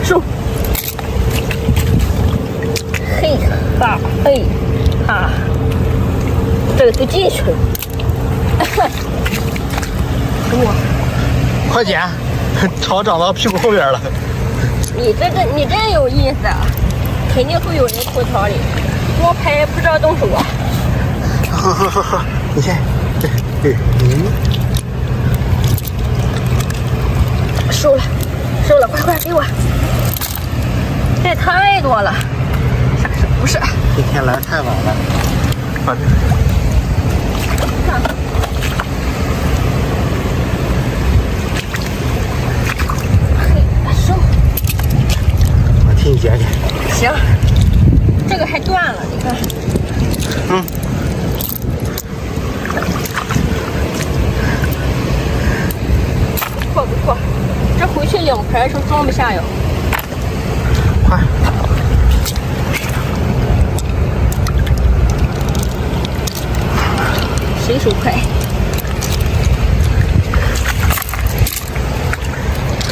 Speaker 2: 收！嘿哈嘿哈，这个就进去了。哇！
Speaker 1: 快捡，潮涨到屁股后边了。
Speaker 2: 你真有意思啊！肯定会有人吐槽你，光拍不知道动手啊！
Speaker 1: 呵，你先，
Speaker 2: 收了，快给我！这太多了，啥事不是？
Speaker 1: 今天来太晚了，把这
Speaker 2: 收。
Speaker 1: 我替你捡捡。
Speaker 2: 行，这个还断了，你看。不错，这回去2盘是装不下哟。
Speaker 1: 快！
Speaker 2: 谁手快？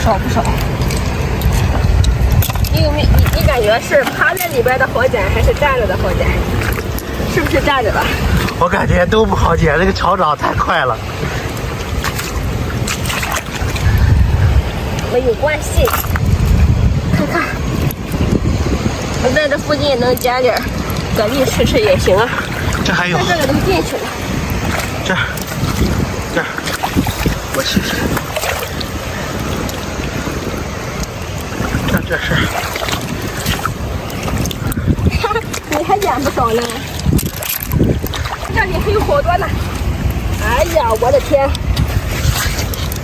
Speaker 2: 少不少？你感觉是趴在里边的好捡，还是站着的好捡？是不是站着的？
Speaker 1: 我感觉都不好捡，这个潮涨太快了。
Speaker 2: 没有关系，看看，我在这附近能捡点蛤蜊吃也行啊。
Speaker 1: 这还有，
Speaker 2: 这个都进去了。
Speaker 1: 这儿，我去。这是，
Speaker 2: 你还捡不少呢。这里还有好多呢。哎呀，我的天！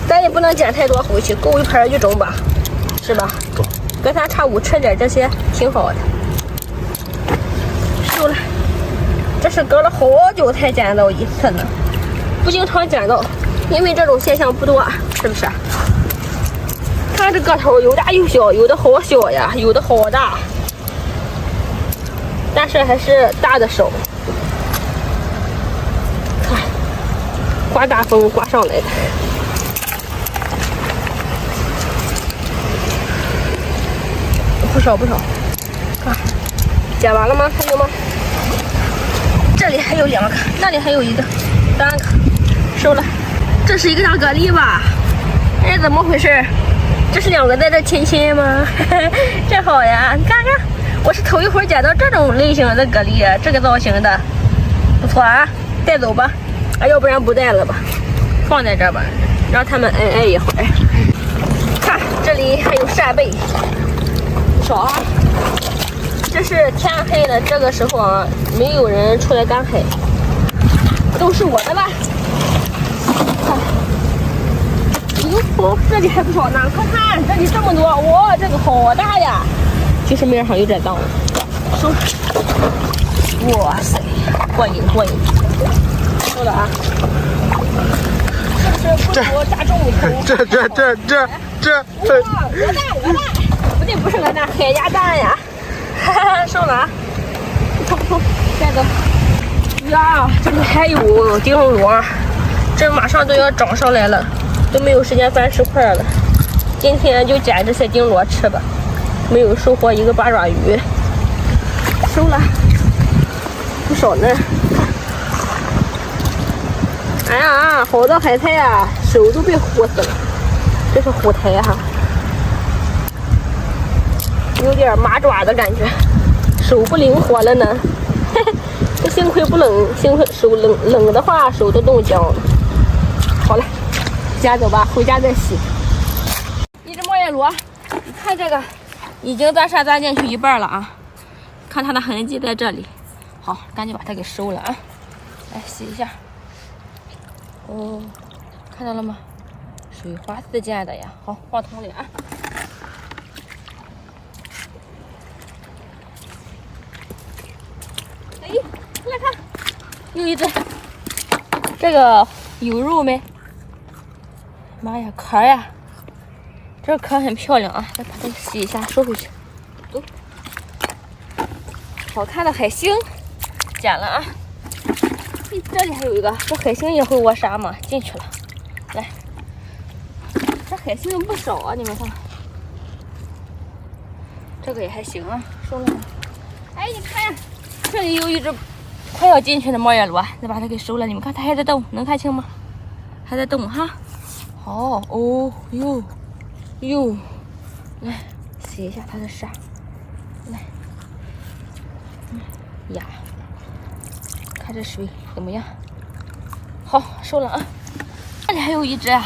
Speaker 2: 咱也不能捡太多回去，够一盘1盅吧，是吧？
Speaker 1: 够。
Speaker 2: 隔三差五吃点这些挺好的。收了，这是隔了好久才捡到一次呢，不经常捡到，因为这种现象不多，是不是？看这个头，有大有小，有的好小呀，有的好大，但是还是大的少。看，刮大风刮上来的。不少，看，捡完了吗？还有吗？这里还有2个，那里还有1个，3个，收了。这是一个大蛤蜊吧？哎，怎么回事？这是2个在这亲亲吗？真好呀！你看看，我是头一回捡到这种类型的蛤蜊，这个造型的，不错啊，带走吧。啊，要不然不带了吧，放在这吧，让他们挨一会儿。看这里。里还有扇贝，少啊。这是天黑了，这个时候啊，没有人出来赶海，都是我的了。哟，这里还不少呢，快看，这里这么多，哇，这个好大呀！其实面上有点脏，收。哇塞，过瘾过瘾！收了啊！是不是不如炸中午头？
Speaker 1: 这。
Speaker 2: 哇，鹅蛋，不对，不是鹅蛋，海鸭蛋呀！哈哈，收了啊！不错，带走。呀，这里还有丁螺，这马上都要长上来了，都没有时间翻石块了。今天就捡这些丁螺吃吧，没有收获一个八爪鱼。收了，不少呢。哎呀，好多海苔啊，手都被糊死了。这是虎苔哈，有点麻爪的感觉，手不灵活了呢。嘿嘿，这幸亏不冷，幸亏手冷的话手都冻僵了。好了，家走吧，回家再洗。一只莫叶螺，你看这个已经钻沙钻进去一半了啊，看它的痕迹在这里。好，赶紧把它给收了啊，来洗一下。哦，看到了吗？水花四溅的呀。好，放桶里啊。哎，来看，又一只。这个有肉没？妈呀，壳呀！这个壳很漂亮啊，再把它洗一下，收回去。走。好看的海星，捡了啊。这里还有一个，这海星也会窝沙嘛，进去了。来，这海星不少啊，你们看。这个也还行啊，收了吗？哎，你看，这里有一只快要进去的猫叶螺，再把它给收了。你们看，它还在动，能看清吗？还在动哈。好哦哟，来洗一下它的沙。来，呀。看这水怎么样？好，收了啊。这里还有一只啊，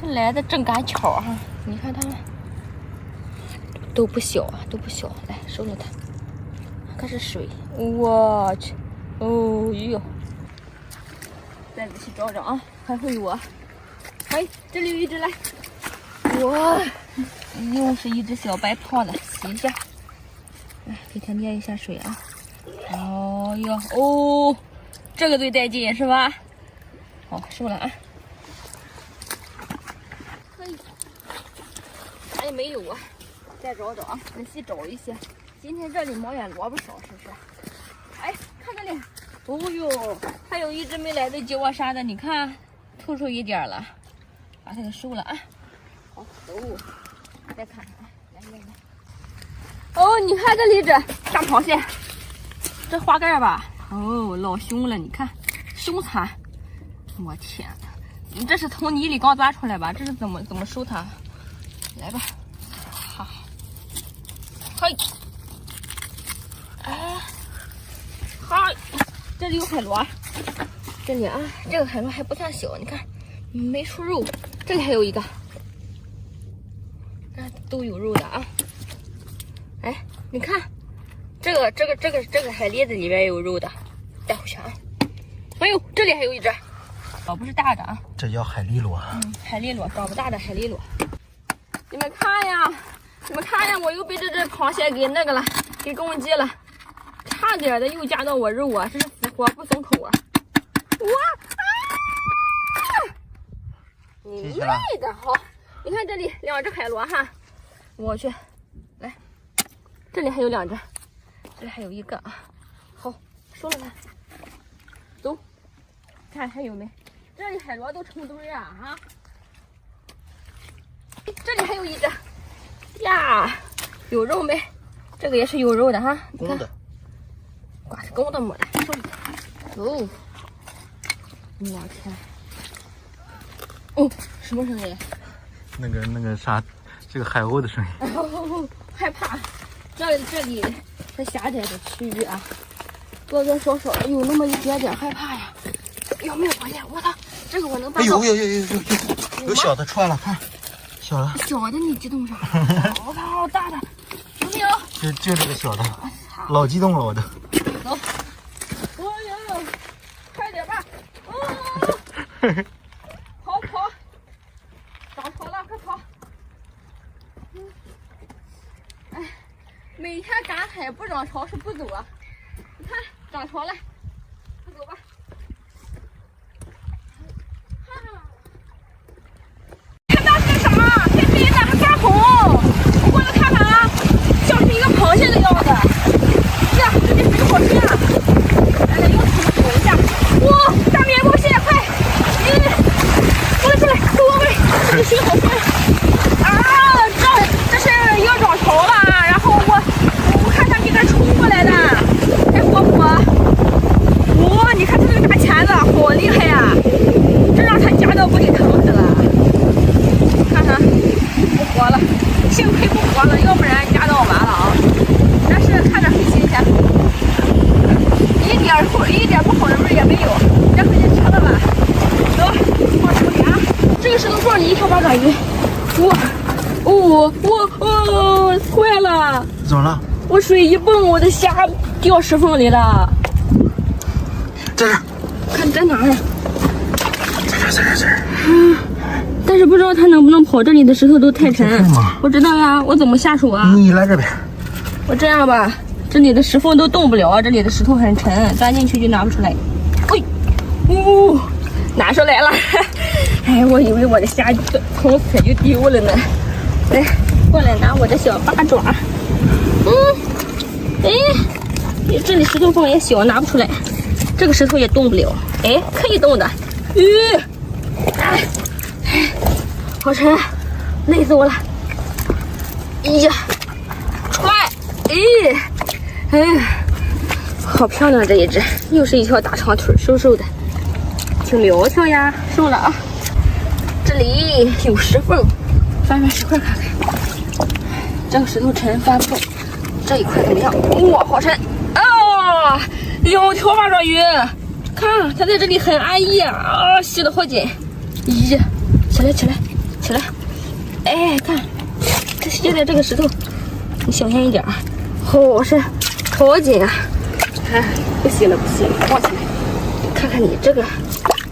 Speaker 2: 这来的正赶巧哈。你看它们都不小啊，都不小。来，收了它。看这水，我去，哦哟！再仔细找找啊，还会有啊。哎，这里有一只来，哇，又是一只小白胖的，洗一下。来，给它捏一下水啊。哦哟哦，这个最带劲是吧？好，收了啊。可以，还有没有啊？再找找啊，仔细找一些。今天这里猫眼萝卜少，是不是？哎，看这里，哦哟，还有一只没来得及窝沙的，你看，吐出一点了，把它给收了啊。好，走，再看看，来。哦，你看这里这大螃蟹。这花盖吧，哦，老凶了，你看，凶残！我天哪，你这是从泥里刚抓出来吧？这是怎么收它？来吧，好，嘿，哎，嗨，这里有海螺，这里啊，这个海螺还不算小，你看，没出肉，这里还有一个，看都有肉的啊。哎，你看。这个海蛎子里面有肉的，带回去啊！哎呦，这里还有一只，哦，不是大的啊，
Speaker 1: 这叫海蛎螺。
Speaker 2: 海蛎螺，长不大的海蛎螺。你们看呀，我又被这只螃蟹给那个了，给攻击了，差点的又夹到我肉啊，这是死活不松口啊！哇啊！你妹的好，你看这里2只海螺哈，我去，来，这里还有2只。这里还有一个啊，好，收了它，走，看还有没？这里海螺都成堆啊！这里还有一只呀，有肉没？这个也是有肉的哈，你看，挂是公的没了，收了它，走，我天，哦，什么声音？
Speaker 1: 那个啥，这个海鸥的声音。
Speaker 2: 哦，害怕，这里。这狭窄的区域啊，多多少少有那么一点点害怕呀。有没有发现？我操，这个我能搬到。
Speaker 1: 有小的出来了，看，小的。
Speaker 2: 小的你激动啥？我看好大的，有没有？
Speaker 1: 就这个小的，老激动了我都。
Speaker 2: 走。哎呀，快点吧！跑跑，涨潮了，快跑！哎，每天赶海不涨潮是不走啊。你看涨潮了，快走吧。看那是啥？黑黑的，还发红。我过来看看啊，像是一个螃蟹的样子。呀，这里水好深啊！来，用手抖一下。哇，大面包蟹，快！过来，给我喂！这里水好深啊！这是要涨潮了，然后我看它给它冲过来的，还活不活？哇，你看它这个大钳子好厉害呀！这让它夹到不给疼死了。看看，不活了，幸亏不活了，要不然夹到完了啊！但是看着很新鲜，一点不好的味儿也没有。这回就吃了吧。走，放手里啊！这个石头撞你一条八爪鱼。坏了！
Speaker 1: 怎么了？
Speaker 2: 我水一蹦，我的虾掉石缝里了。
Speaker 1: 在这儿。
Speaker 2: 看在哪儿？
Speaker 1: 在这儿。
Speaker 2: 但是不知道它能不能跑，这里的石头都太沉。我知道呀，我怎么下手啊？
Speaker 1: 你来这边。
Speaker 2: 我这样吧，这里的石缝都动不了，这里的石头很沉，钻进去就拿不出来。拿出来了。哎，我以为我的虾从此就丢了呢。来，过来拿我的小八爪。这里石头缝也小，拿不出来。这个石头也动不了。哎，可以动的。好沉，累死我了。呀，踹！好漂亮这一只，又是一条大长腿，瘦瘦的，挺苗条呀，瘦了啊。这里有石缝，翻石块看看。这个石头沉，翻不动。这一块怎么样？哇，好沉啊！2条八爪鱼，看它在这里很安逸啊，吸得好紧。起来！哎，看，它吸在这个石头，你小心一点啊！好紧啊！哎，不吸了，放起来。看看你这个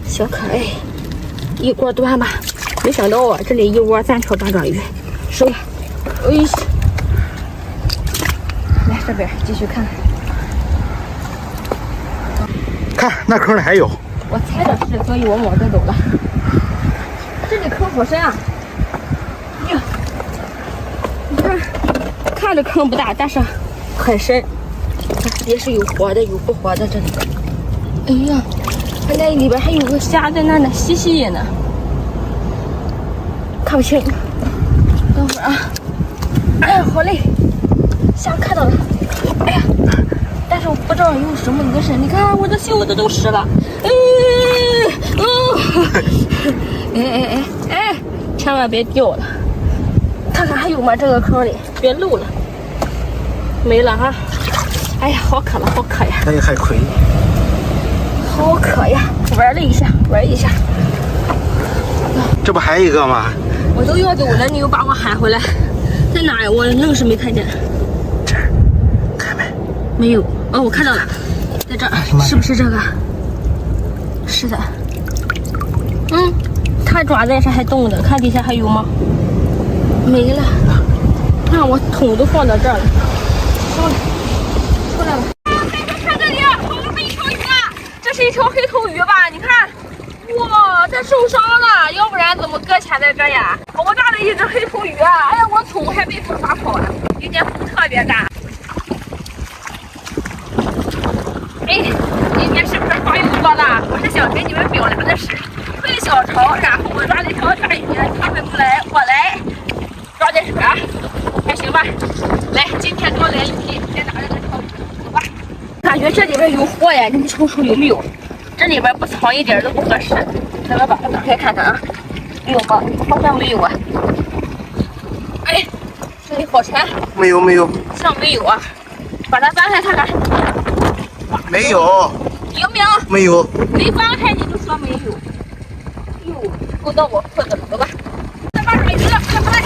Speaker 2: 小可爱，一锅端吧。没想到啊，这里一窝3条八爪鱼，收了。来这边继续看。
Speaker 1: 看那坑里还有。
Speaker 2: 我猜的是，所以我往这走了。这里坑好深啊！呀，你看着坑不大，但是很深。也是有活的，有不活的。这里，哎呀，看那里边还有个虾在那呢，嘻嘻呢。看不清，等会儿啊！哎呀，好累，虾看到了。哎呀，但是我不知道用什么鱼绳。你看我的袖子都湿了。哎，千万别掉了。看看还有吗？这个坑里别漏了。没了哈。哎呀，好渴了，好渴呀！
Speaker 1: 还有海葵。
Speaker 2: 好渴呀！玩了一下。
Speaker 1: 这不还有一个吗？
Speaker 2: 我都要走了，你又把我喊回来，在哪儿？我愣是没看见。
Speaker 1: 这儿，看没？
Speaker 2: 没有。哦，我看到了，在这儿，是不是这个？是的。它爪子也是还动的，看底下还有吗？没了。看我桶都放到这儿了，收了，出来了。看这里，好这么一条鱼啊！这是一条黑头鱼吧？你看。哇，它受伤了，要不然怎么搁浅在这呀？好大的一只黑头鱼啊！哎呀，我桶还被风刮跑了，今天风特别大。哎，今天是不是话又多了？我是想跟你们表达的是，退小潮，然后我抓了一条大鱼，他们不来，我来抓点水，还行吧？来，今天多来一批，先拿着这条鱼，走吧。感觉这里边有货呀，你们瞅瞅有没有？这里边不藏一点都不合适，咱们把它打开看看啊，有吗？好像没有啊。哎，这里好沉。
Speaker 1: 没有，
Speaker 2: 像没有啊，把它翻开看看。
Speaker 1: 没有。
Speaker 2: 有没有？
Speaker 1: 没有。
Speaker 2: 没翻开你就说没有。哟，勾到我裤子了，走吧。这八爪鱼了，快过来！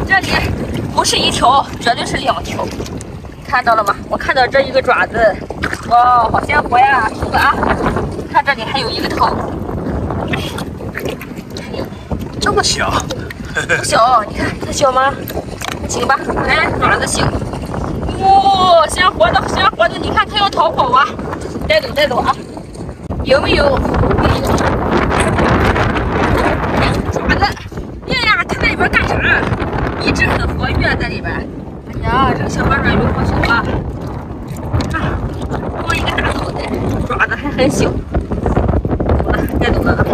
Speaker 2: 这里不是一条，绝对是2条。看到了吗？我看到这一个爪子，哇，好鲜活呀！是吧？看这里还有一个头，
Speaker 1: 这么小，
Speaker 2: 不小，你看它小吗？行吧，哎，爪子行。哇，鲜活的，鲜活的！你看它要逃跑啊！带走，带走啊！有没有？爪子！哎呀，它在里边干啥？一直很活跃在里边。哎呀，这个小八爪鱼好小啊！啊，光一个大脑袋，爪子还很小。走了，该走了啊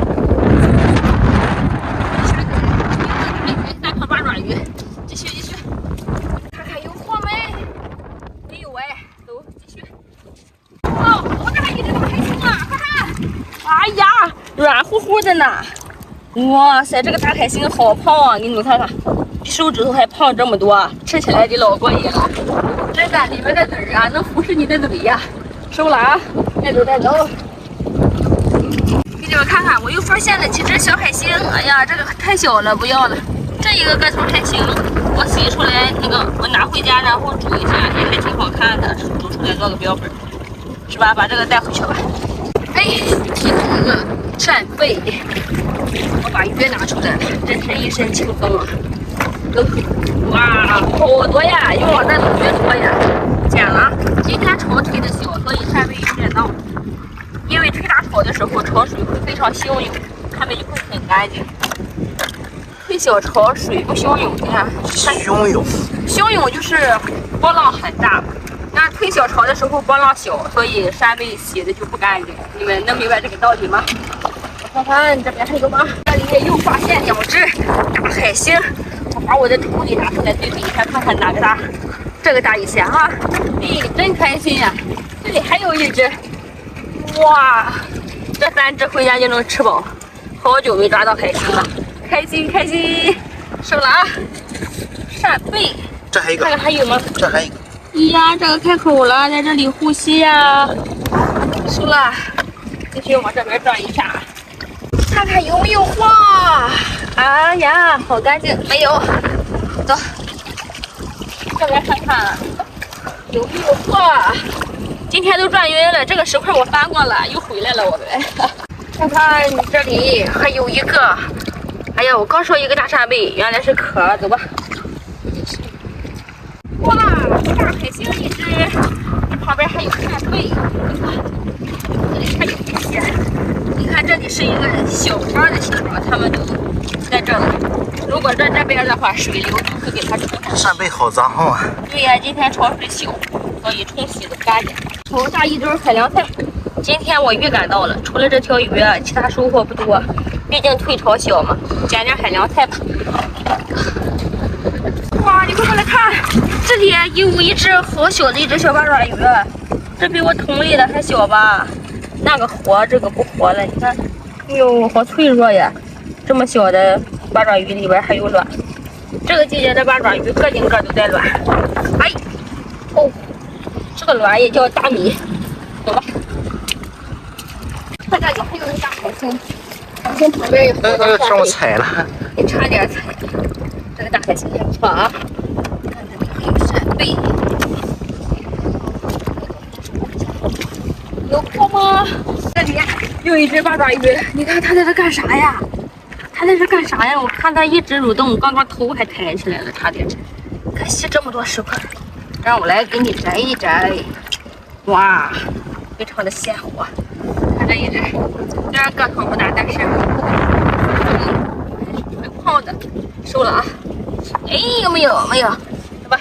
Speaker 2: ！3条八爪鱼，继续继续，看看有货没？没有哎，走，继续。哦，我这还一只大海星呢，看看。哎呀，软乎乎的呢。哇塞，这个大海星好胖啊！你们看看，比手指头还胖这么多，吃起来得老过瘾了。真的，里面的籽儿啊，能腐蚀你的嘴呀。收了啊，带走带走。给你们看看，我又发现了几只小海星。哎呀，这个太小了，不要了。这一个个头还行，我洗出来那个，我拿回家然后煮一下，也还挺好看的，煮出来做个标本，是吧？把这个带回去吧。哎，提供一个扇贝，我把鱼拿出来了，真是一身轻松啊！哇，好多呀，用我这种鱼多呀，捡了。今天潮推的小，所以扇贝有点闹。因为推大潮的时候，潮水会非常汹涌，它们就会很干净。推小潮水不汹涌，你看，
Speaker 1: 汹涌，
Speaker 2: 汹涌就是波浪很大。那推小潮的时候波浪小，所以扇贝洗的就不干净。你们能明白这个道理吗？我看看这边还有吗？这里又发现2只大海星，我把我的图给拿出来对比一下，看看哪个大。这个大一些啊！咦，真开心呀！这里还有一只，哇，这3只回家就能吃饱。好久没抓到海星了，开心开心！收了啊！扇贝，
Speaker 1: 这还有一个，
Speaker 2: 看看还有吗？
Speaker 1: 这还有一个。
Speaker 2: 咦呀，这个开口了，在这里呼吸呀。收了，继续往这边转一下，看看有没有货。哎呀，好干净，没有。走，这边看看有没有货。今天都转晕了，这个石块我翻过了，又回来了。我们看看这里还有一个。哎呀，我刚说一个大扇贝，原来是壳。走吧。哇，大海星一只，这旁边还有扇贝，这里还有一些。你看这里是一个小花的形状，它们都在这里。如果这边的话，水流就会给它冲干。
Speaker 1: 扇贝好脏啊！
Speaker 2: 对呀，今天潮水小，所以冲洗的干净。炒下一堆海凉菜。今天我预感到了，除了这条鱼，其他收获不多，毕竟退潮小嘛，捡点海凉菜吧。哇，你快过来看，这里有一只好小的一只小八爪鱼，这比我桶里的还小吧？那个活，这个不活了，你看，哎呦，好脆弱呀！这么小的八爪鱼里边还有卵，这个季节的八爪鱼个顶个都带卵。哎，哦，这个卵也叫大米，走吧。看这里还有一大海星，海星旁边有好多
Speaker 1: 让我踩了，
Speaker 2: 你差点踩。这个大海星还不错啊，看这里还有扇贝，有货吗？这里有一只八爪鱼，你看它在这干啥呀？它在这干啥呀？我看它一直蠕动，刚刚头还抬起来了，差点。可惜这么多石块，让我来给你摘一摘。哇，非常的鲜活。看这一只，虽然个头不大，但是很胖的。收了啊！哎，有没有？没有，走吧。